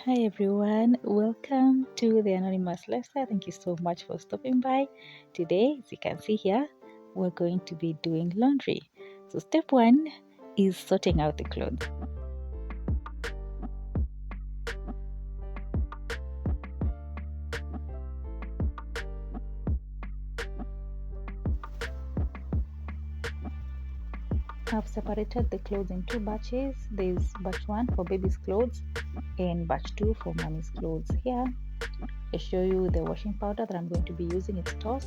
Hi everyone, welcome to the Anonymous Lifestyle. Thank you so much for stopping by. Today, as you can see here, we're going to be doing laundry. So, step one is sorting out the clothes. I've separated the clothes in two batches. There's batch one for baby's clothes and batch two for mommy's clothes. Here, I show you the washing powder that I'm going to be using. It's Toss.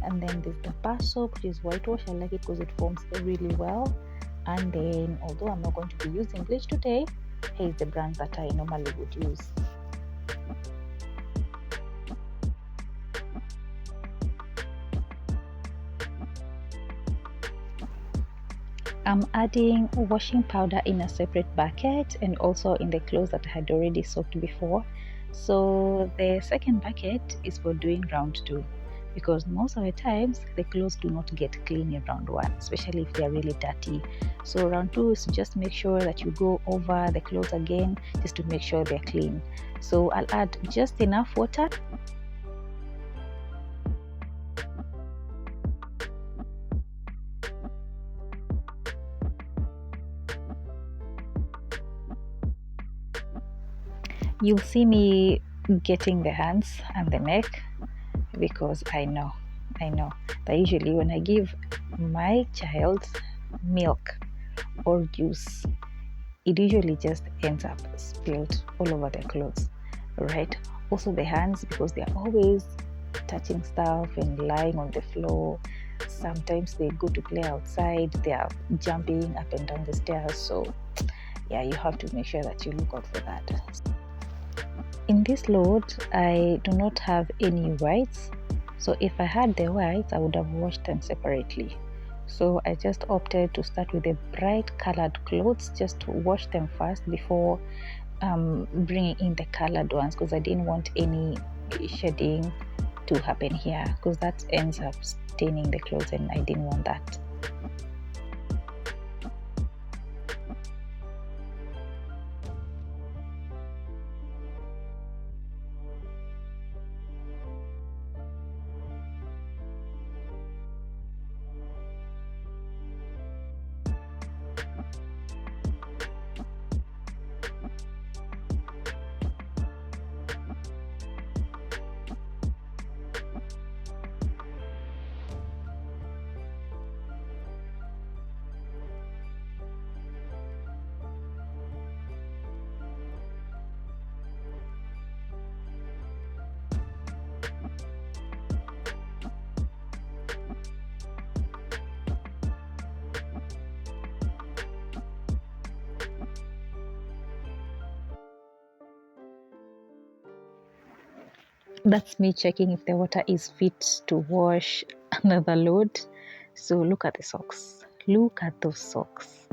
And then there's the bar soap, which is whitewash. I like it because it foams really well. And then, although I'm not going to be using bleach today, here's the brand that I normally would use. I'm adding washing powder in a separate bucket and also in the clothes that I had already soaked before. So the second bucket is for doing round two, because most of the times the clothes do not get clean in round one, especially if they are really dirty. So round two is to just make sure that you go over the clothes again just to make sure they're clean. So I'll add just enough water. You'll see me getting the hands and the neck because I know that usually when I give my child milk or juice, it usually just ends up spilled all over their clothes, right? Also the hands, because they're always touching stuff and lying on the floor. Sometimes they go to play outside, they are jumping up and down the stairs. So yeah, you have to make sure that you look out for that. In this load, I do not have any whites. So if I had the whites, I would have washed them separately. So I just opted to start with the bright colored clothes, just to wash them first before bringing in the colored ones, because I didn't want any shedding to happen here, because that ends up staining the clothes and I didn't want that. That's me checking if the water is fit to wash another load. So look at the socks. Look at those socks.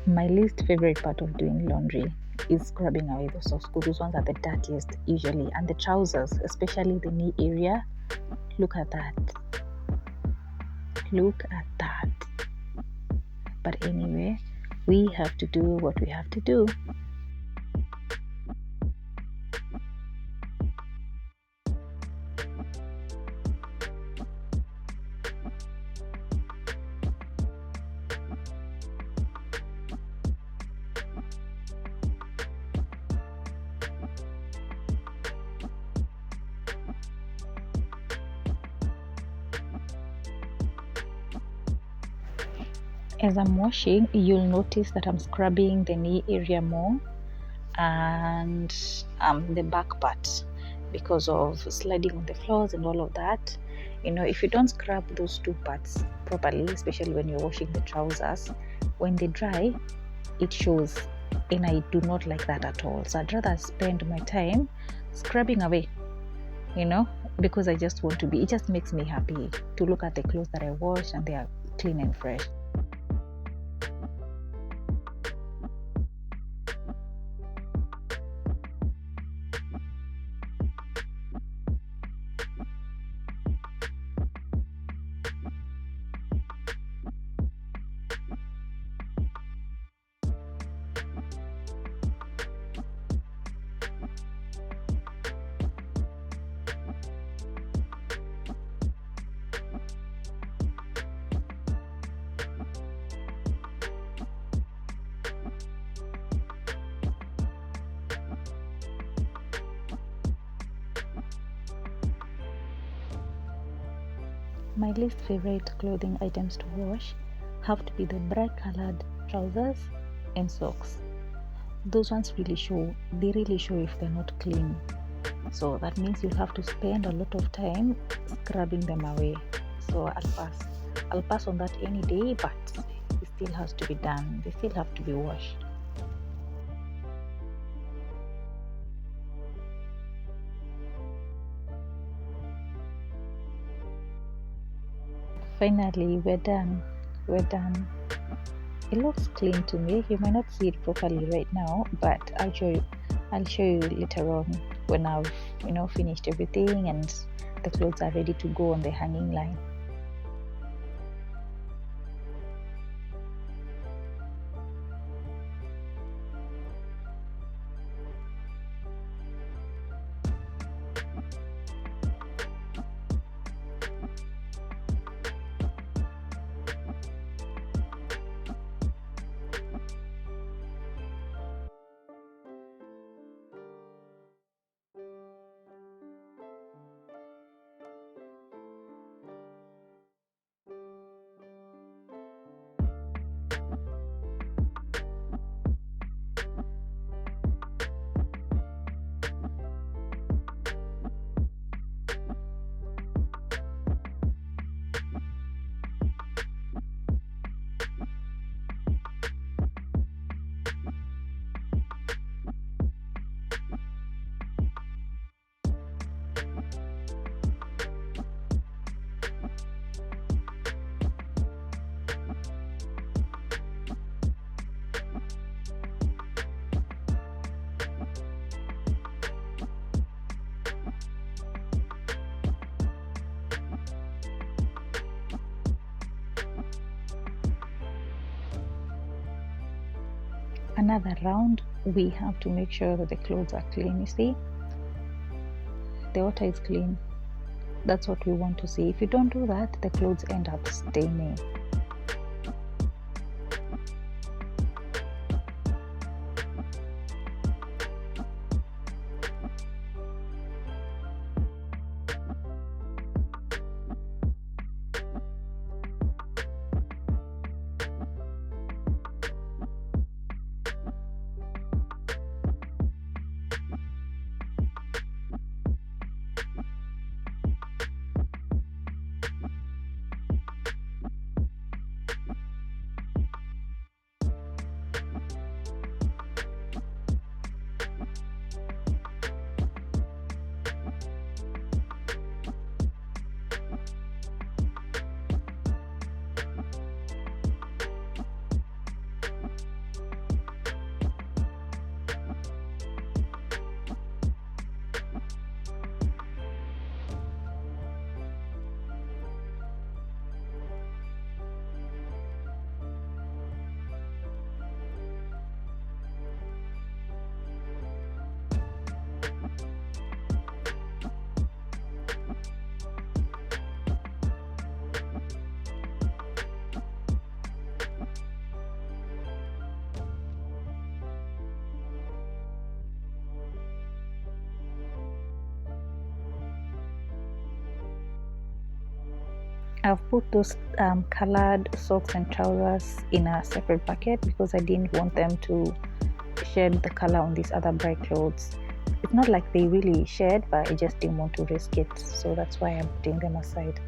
My least favorite part of doing laundry is scrubbing away the socks, because those ones are the dirtiest usually. And the trousers, especially the knee area. Look at that. Look at that. But anyway, we have to do what we have to do. As I'm washing, you'll notice that I'm scrubbing the knee area more and the back part, because of sliding on the floors and all of that. If you don't scrub those two parts properly, especially when you're washing the trousers, when they dry, it shows, and I do not like that at all. So I'd rather spend my time scrubbing away, because I just want to be, it just makes me happy to look at the clothes that I wash and they are clean and fresh. My least favorite clothing items to wash have to be the bright colored trousers and socks. Those ones they really show if they're not clean. So that means you'll have to spend a lot of time scrubbing them away. So I'll pass on that any day, but it still has to be done. They still have to be washed. Finally, we're done. We're done. It looks clean to me. You might not see it properly right now, but I'll show you. I'll show you later on when I've finished everything and the clothes are ready to go on the hanging line. Another round, we have to make sure that the clothes are clean. You see, the water is clean. That's what we want to see. If you don't do that, the clothes end up staining. I've put those colored socks and trousers in a separate bucket because I didn't want them to shed the color on these other bright clothes. It's not like they really shed, but I just didn't want to risk it, so that's why I'm putting them aside.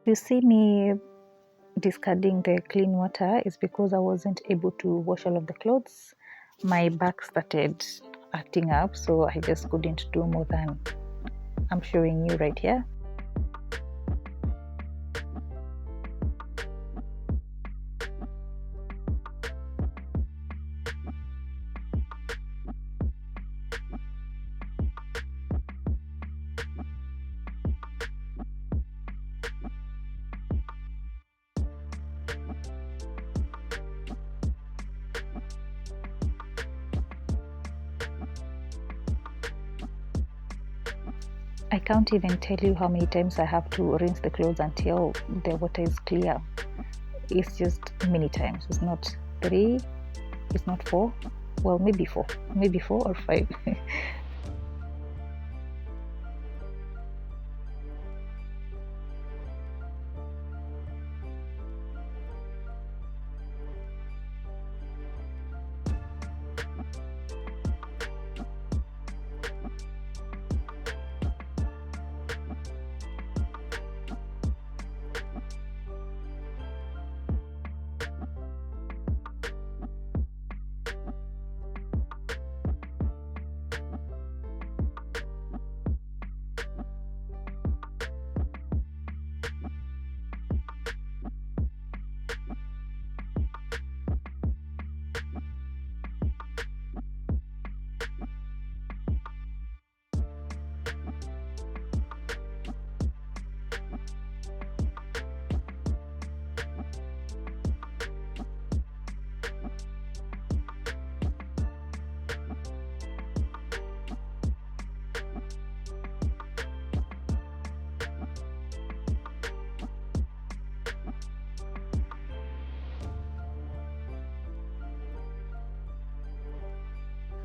You see me discarding the clean water is because I wasn't able to wash all of the clothes. My back started acting up, so I just couldn't do more than I'm showing you right here. I can't even tell you how many times I have to rinse the clothes until the water is clear. It's just many times. It's not 3, it's not 4, well, maybe 4 or 5.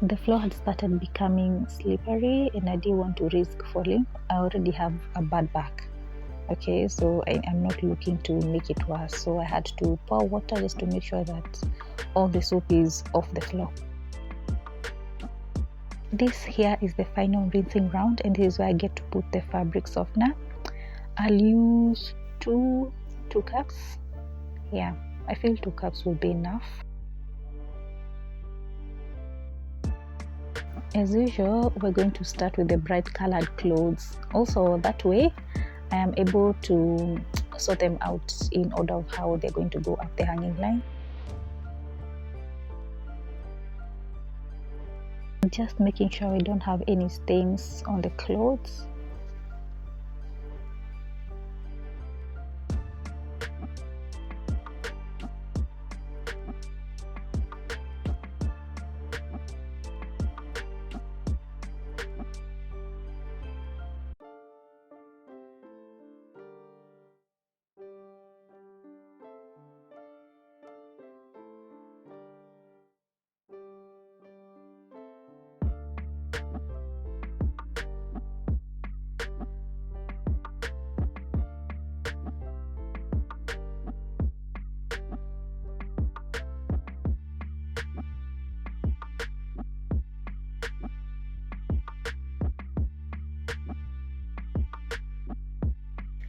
The floor had started becoming slippery and I didn't want to risk falling. I already have a bad back. Okay, so I'm not looking to make it worse. So I had to pour water just to make sure that all the soap is off the floor. This here is the final rinsing round, and this is where I get to put the fabric softener. I'll use two cups. Yeah, I feel 2 cups will be enough. As usual, we're going to start with the bright colored clothes. Also, that way I am able to sort them out in order of how they're going to go up the hanging line. Just making sure we don't have any stains on the clothes.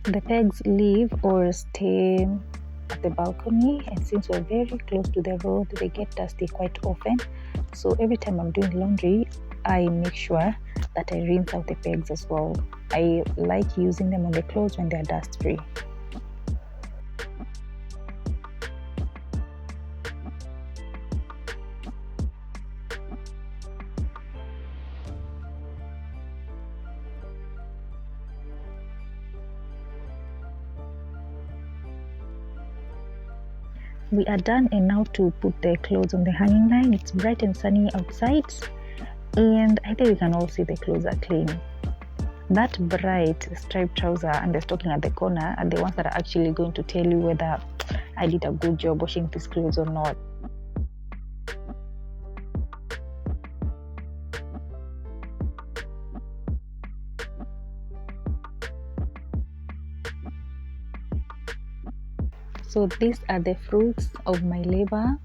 The pegs leave or stay at the balcony, and since we're very close to the road, they get dusty quite often. So every time I'm doing laundry, I make sure that I rinse out the pegs as well. I like using them on the clothes when they're dust free. We are done, and now to put the clothes on the hanging line. It's bright and sunny outside, and I think we can all see the clothes are clean. That bright striped trouser and the stocking at the corner are the ones that are actually going to tell you whether I did a good job washing these clothes or not. So these are the fruits of my labor.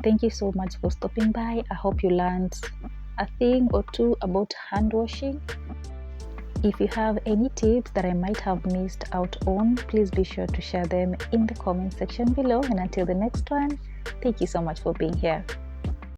Thank you so much for stopping by. I hope you learned a thing or two about hand washing. If you have any tips that I might have missed out on, please be sure to share them in the comment section below. And until the next one, thank you so much for being here.